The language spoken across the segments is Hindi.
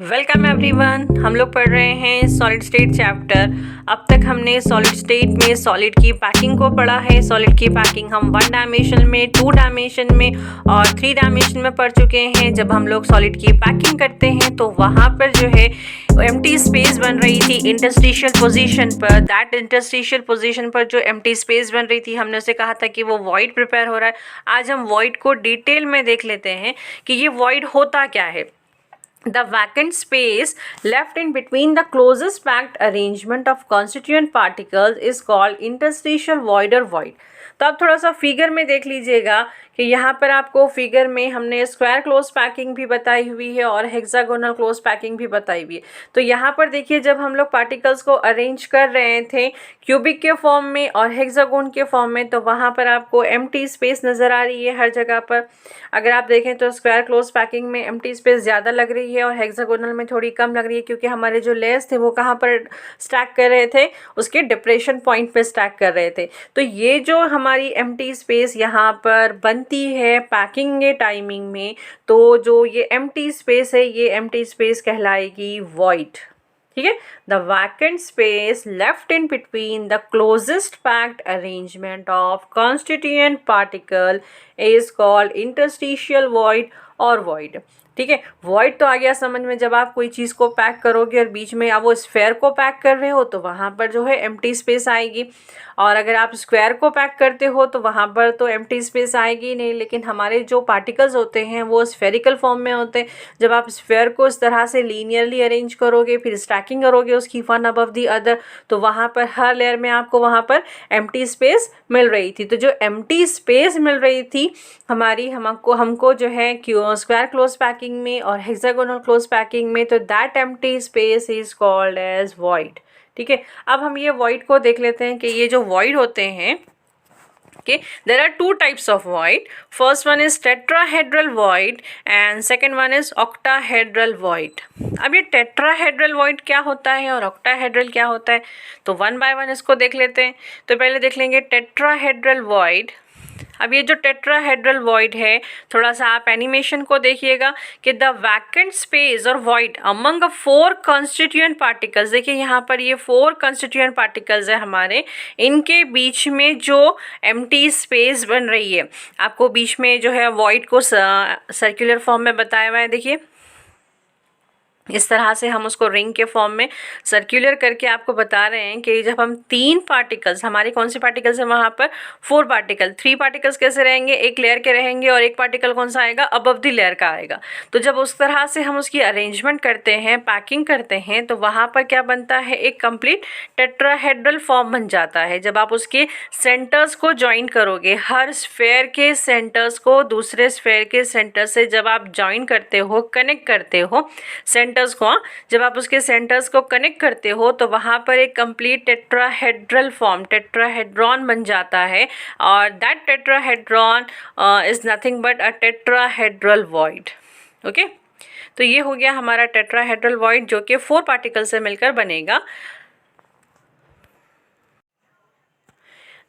Welcome everyone. हम लोग पढ़ रहे हैं सॉलिड स्टेट चैप्टर। अब तक हमने सॉलिड स्टेट में सॉलिड की पैकिंग को पढ़ा है। सॉलिड की पैकिंग हम 1 डायमेंशन में, 2 डायमेंशन में और 3 डायमेंशन में पढ़ चुके हैं। जब हम लोग सॉलिड की पैकिंग करते हैं तो वहाँ पर जो है एम्प्टी स्पेस बन रही थी इंटरस्टिशियल पोजीशन पर। दैट इंटरस्टिशियल पोजीशन पर जो एम्प्टी स्पेस बन रही थी, हमने उसे कहा था कि वो वॉइड प्रिपेयर हो रहा है। आज हम वॉइड को डिटेल में देख लेते हैं कि ये वॉइड होता क्या है। The vacant space left in between the closest packed arrangement of constituent particles is called interstitial void or void. तो आप थोड़ा सा फिगर में देख लीजिएगा कि यहाँ पर आपको फिगर में हमने स्क्वायर क्लोज पैकिंग भी बताई हुई है और हेक्सागोनल क्लोज पैकिंग भी बताई हुई है। तो यहाँ पर देखिए, जब हम लोग पार्टिकल्स को अरेंज कर रहे थे क्यूबिक के फॉर्म में और हेक्सागोन के फॉर्म में, तो वहाँ पर आपको एम्प्टी स्पेस नज़र आ रही है हर जगह पर। अगर आप देखें तो स्क्वायर क्लोज पैकिंग में एम्प्टी स्पेस ज़्यादा लग रही है और हेक्सागोनल में थोड़ी कम लग रही है, क्योंकि हमारे जो लेयर्स थे वो कहाँ पर स्टैक कर रहे थे, उसके डिप्रेशन पॉइंट पे स्टैक कर रहे थे। तो ये जो हमारी एम्प्टी स्पेस यहाँ पर बनती है पैकिंग के टाइमिंग में, तो जो ये एम्प्टी स्पेस है, ये एम्प्टी स्पेस कहलाएगी वॉइड। ठीक है, the vacant space left in between the closest packed arrangement of constituent particle is called interstitial void और वॉइड। ठीक है, वॉइड तो आ गया समझ में। जब आप कोई चीज़ को पैक करोगे और बीच में आप वो स्फेयर को पैक कर रहे हो तो वहाँ पर जो है एम्प्टी स्पेस आएगी, और अगर आप स्क्वायर को पैक करते हो तो वहाँ पर तो एम्प्टी स्पेस आएगी नहीं। लेकिन हमारे जो पार्टिकल्स होते हैं वो स्फेरिकल फॉर्म में होते हैं। जब आप स्फेयर को इस तरह से लीनियरली अरेंज करोगे, फिर स्टैकिंग करोगे उसकी वन अबव दी अदर, तो वहाँ पर हर लेयर में आपको वहाँ पर एम्प्टी स्पेस मिल रही थी। तो जो एम्प्टी स्पेस मिल रही थी हमारी हमको जो है स्क्वायर क्लोज पैकिंग में और हेक्सागोनल क्लोज पैकिंग में, तो that empty space is called as void. ठीक है, अब हम ये वॉइड को देख लेते हैं कि ये जो वॉइड होते हैं, okay, there are 2 types of void. First one is tetrahedral void and second one is octahedral void. अब ये tetrahedral void क्या होता है और octahedral क्या होता है, तो 1 by 1 इसको देख लेते हैं। तो पहले देख लेंगे tetrahedral void। अब ये जो टेट्राहेड्रल वॉइड है, थोड़ा सा आप एनिमेशन को देखिएगा कि द वैकेंट स्पेस और वॉइड अमंग 4 कॉन्स्टिट्यूएंट पार्टिकल्स। देखिए यहाँ पर ये 4 कॉन्स्टिट्यूएंट पार्टिकल्स है हमारे, इनके बीच में जो एम्प्टी स्पेस बन रही है, आपको बीच में जो है वॉइड को सर्कुलर फॉर्म में बताया हुआ है। देखिए इस तरह से हम उसको रिंग के फॉर्म में सर्कुलर करके आपको बता रहे हैं कि जब हम 3 पार्टिकल्स, हमारे कौन से पार्टिकल्स हैं वहाँ पर 4 पार्टिकल, 3 पार्टिकल्स कैसे रहेंगे, एक लेयर के रहेंगे और एक पार्टिकल कौन सा आएगा, अबव द लेयर का आएगा। तो जब उस तरह से हम उसकी अरेंजमेंट करते हैं, पैकिंग करते हैं, तो वहाँ पर क्या बनता है, एक कंप्लीट टेट्राहेड्रल फॉर्म बन जाता है। जब आप उसके सेंटर्स को ज्वाइन करोगे, हर स्फेयर के सेंटर्स को दूसरे स्फेयर के सेंटर से जब आप ज्वाइन करते हो, कनेक्ट करते हो सेंटर्स को, जब आप उसके सेंटर्स को कनेक्ट करते हो तो वहाँ पर एक कंप्लीट टेट्राहेड्रल फॉर्म, टेट्राहेड्रॉन बन जाता है, और that tetrahedron is nothing but a tetrahedral void. Okay, तो ये हो गया हमारा टेट्राहेड्रल वॉइड, जो कि 4 पार्टिकल से मिलकर बनेगा।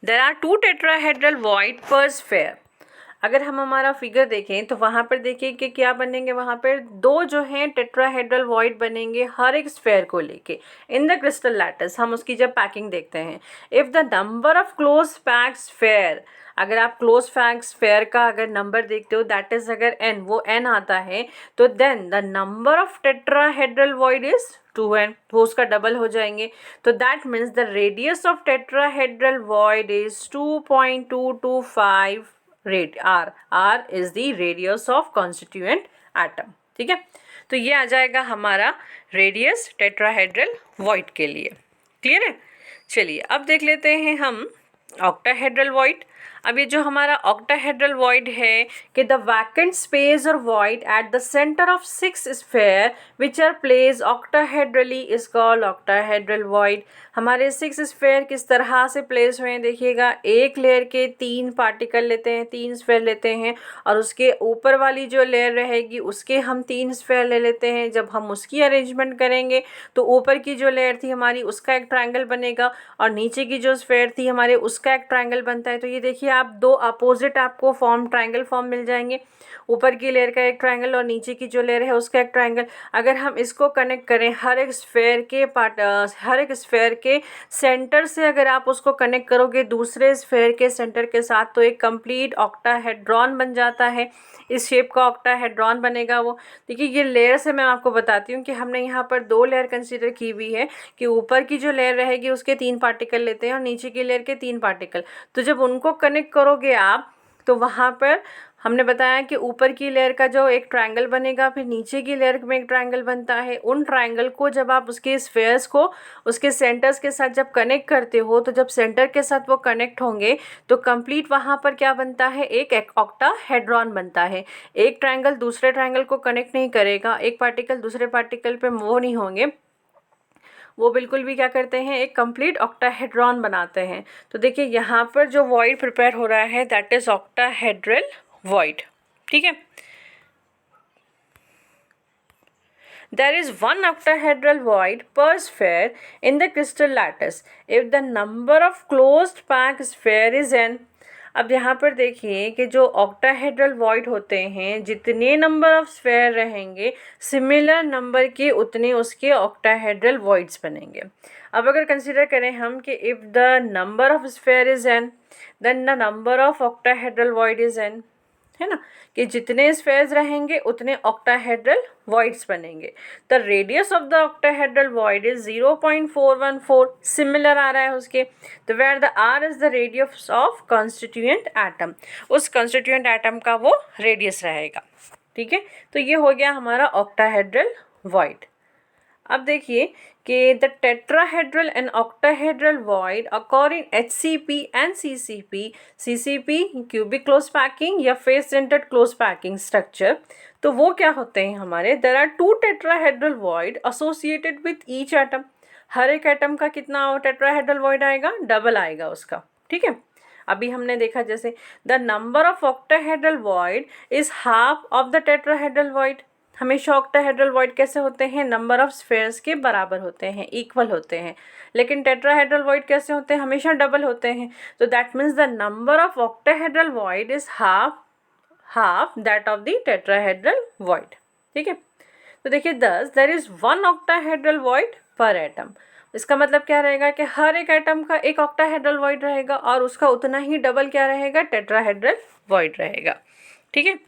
देयर आर 2 टेट्राहेड्रल वॉइड पर स्फेयर। अगर हम हमारा फिगर देखें तो वहाँ पर देखिए कि क्या बनेंगे, वहाँ पर 2 जो हैं टेट्राहेड्रल वॉइड बनेंगे हर एक स्फेयर को लेके इन द क्रिस्टल लैटिस। हम उसकी जब पैकिंग देखते हैं, if the number of close packed sphere, अगर आप क्लोज पैक्ड स्फेयर का अगर नंबर देखते हो, दैट इज अगर n, वो n आता है, तो then the number of tetrahedral void is 2n, वो उसका डबल हो जाएंगे। तो that means the radius of tetrahedral void is 2.225 r is the radius of constituent atom। ठीक है, तो ये आ जाएगा हमारा रेडियस टेट्राहेड्रल वॉइड के लिए। क्लियर है, चलिए अब देख लेते हैं हम ऑक्टाहेड्रल वॉइड। अब ये जो हमारा ऑक्टाहेड्रल वॉइड है कि द वैकेंट स्पेस और void at the centre of 6 sphere which are place octahedrally is called octahedral void. हमारे 6 स्फेयर किस तरह से प्लेस हुए हैं देखिएगा, एक लेयर के 3 पार्टिकल लेते हैं, 3 स्फेयर लेते हैं, और उसके ऊपर वाली जो लेयर रहेगी उसके हम 3 स्फेयर ले लेते हैं। जब हम उसकी अरेंजमेंट करेंगे तो ऊपर की जो लेयर थी हमारी उसका एक ट्रायंगल बनेगा, और नीचे की जो स्फेयर थी हमारे उसका एक ट्रायंगल बनता है। तो ये देखिए आप दो अपोजिट आपको फॉर्म ट्रायंगल फॉर्म मिल जाएंगे, ऊपर की लेयर का एक ट्रायंगल और नीचे की जो लेयर है उसका एक ट्रायंगल। अगर हम इसको कनेक्ट करें हर एक स्फेयर के सेंटर से, अगर आप उसको कनेक्ट करोगे दूसरे स्फेयर के सेंटर के साथ, तो एक कंप्लीट ऑक्टाहेड्रॉन बन जाता है। इस शेप का ऑक्टाहेड्रॉन बनेगा वो। देखिए ये लेयर से मैं आपको बताती हूँ कि हमने यहाँ पर दो लेयर कंसीडर की हुई है कि ऊपर की जो लेयर रहेगी उसके 3 पार्टिकल लेते हैं और नीचे की लेयर के 3 पार्टिकल। तो जब उनको कनेक्ट करोगे आप, तो वहाँ पर हमने बताया कि ऊपर की लेयर का जो एक ट्रायंगल बनेगा, फिर नीचे की लेयर में एक ट्रायंगल बनता है। उन ट्रायंगल को जब आप उसके स्फेयर्स को उसके सेंटर्स के साथ जब कनेक्ट करते हो, तो जब सेंटर के साथ वो कनेक्ट होंगे तो कंप्लीट वहाँ पर क्या बनता है, एक ऑक्टाहेड्रॉन बनता है। एक ट्रायंगल दूसरे ट्रायंगल को कनेक्ट नहीं करेगा, एक पार्टिकल दूसरे पार्टिकल पे मूव नहीं होंगे, वो बिल्कुल भी क्या करते हैं, एक कंप्लीट ऑक्टाहेड्रॉन बनाते हैं। तो देखिए यहाँ पर जो वॉइड प्रिपेयर हो रहा है दैट इज ऑक्टाहेड्रल void, ठीक है। There is one octahedral void per sphere in the crystal lattice if the number of closed packed sphere is n। अब यहाँ पर देखिए कि जो ऑक्टाहेड्रल वॉइड होते हैं, जितने नंबर ऑफ स्फेयर रहेंगे सिमिलर नंबर के उतने उसके ऑक्टाहेड्रल वॉइड्स बनेंगे। अब अगर कंसीडर करें हम कि if the number of sphere is n, then the number of octahedral void is n, है ना, कि जितने स्फेयर्स रहेंगे उतने ऑक्टाहेड्रल वॉइड्स बनेंगे। The radius of the octahedral void is 0.414, similar आ रहा है उसके। तो where the r is the radius of constituent atom, उस कॉन्स्टिट्यूएंट एटम का वो रेडियस रहेगा, ठीक है। तो ये हो गया हमारा ऑक्टाहेड्रल वॉइड। अब देखिए कि the tetrahedral and octahedral void occur in HCP and CCP, CCP cubic close packing या face centred close packing structure. तो वो क्या होते हैं हमारे, there are 2 tetrahedral void associated with each atom. हर एक एटम का कितना टेट्राहेड्रल वॉइड आएगा, डबल आएगा उसका, ठीक है। अभी हमने देखा जैसे the number of octahedral void is half of the tetrahedral void. हमेशा ऑक्टाहेड्रल वॉइड कैसे होते हैं, नंबर ऑफ स्फेयर्स के बराबर होते हैं, इक्वल होते हैं। लेकिन टेट्राहेड्रल वॉइड कैसे होते हैं, हमेशा डबल होते हैं। तो that means the number of octahedral void is half that of the tetrahedral void, ठीक है। तो देखिए दस देयर इज 1 ऑक्टाहेड्रल वॉइड पर एटम। इसका मतलब क्या रहेगा कि हर एक एटम का एक ऑक्टाहेड्रल वॉइड रहेगा और उसका उतना ही डबल क्या रहेगा, टेट्राहेड्रल वॉइड रहेगा, ठीक है।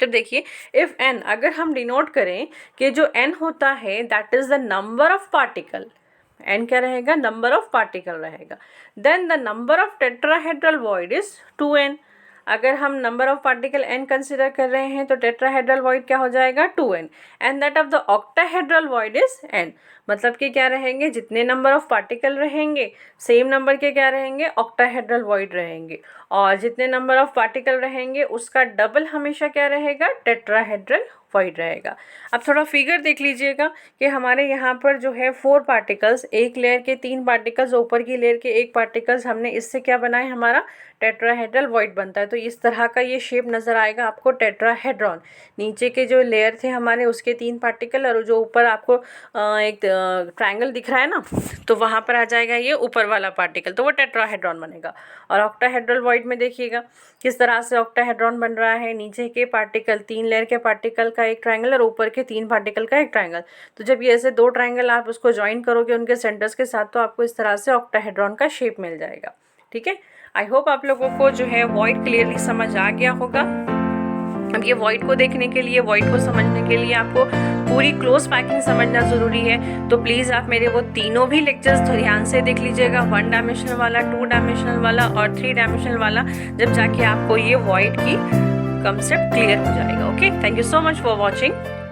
तो देखिए इफ़ n, अगर हम डिनोट करें कि जो n होता है that is the number of particle, n क्या रहेगा, नंबर ऑफ पार्टिकल रहेगा, then the number of tetrahedral void is 2n। अगर हम number of particle n consider कर रहे हैं तो टेट्राहेड्रल वॉइड क्या हो जाएगा, 2n, and that of the octahedral void is n। मतलब कि क्या रहेंगे, जितने नंबर ऑफ पार्टिकल रहेंगे सेम नंबर के क्या रहेंगे, ऑक्टाहेड्रल वॉइड रहेंगे, और जितने नंबर ऑफ पार्टिकल रहेंगे उसका डबल हमेशा क्या रहेगा, टेट्राहेड्रल वॉइड रहेगा। अब थोड़ा फिगर देख लीजिएगा कि हमारे यहाँ पर जो है 4 पार्टिकल्स, एक लेयर के 3 पार्टिकल्स, ऊपर की लेयर के 1 पार्टिकल्स, हमने इससे क्या बनाए, हमारा टेट्राहेड्रल वॉइड बनता है। तो इस तरह का ये शेप नज़र आएगा आपको टेट्राहेड्रॉन। नीचे के जो लेयर थे हमारे उसके 3 पार्टिकल और जो ऊपर आपको एक ट्रायंगल दिख रहा है ना, तो वहाँ पर आ जाएगा ये ऊपर वाला पार्टिकल, तो वो टेट्राहेड्रॉन बनेगा। और ऑक्टाहेड्रल वॉइड में देखिएगा किस तरह से ऑक्टाहेड्रॉन बन रहा है, नीचे के पार्टिकल 3 लेयर के पार्टिकल का एक ट्रायंगल और ऊपर के 3 पार्टिकल का एक ट्रायंगल। तो जब ये ऐसे 2 ट्रायंगल आप उसको ज्वाइन करोगे उनके सेंटर्स के साथ, तो आपको इस तरह से ऑक्टाहेड्रॉन का शेप मिल जाएगा, ठीक है। आई होप आप लोगों को जो है वॉइड क्लियरली समझ आ गया होगा। अब ये वॉइड को देखने के लिए, वॉइड को समझने के लिए आपको पूरी क्लोज पैकिंग समझना ज़रूरी है। तो प्लीज़ आप मेरे वो तीनों भी लेक्चर्स ध्यान से देख लीजिएगा, 1 डायमेंशनल वाला, 2 डायमेंशनल वाला और 3 डायमेंशनल वाला, जब जाके आपको ये वॉइड की कंसेप्ट क्लियर हो जाएगा। Okay, thank you so much for watching.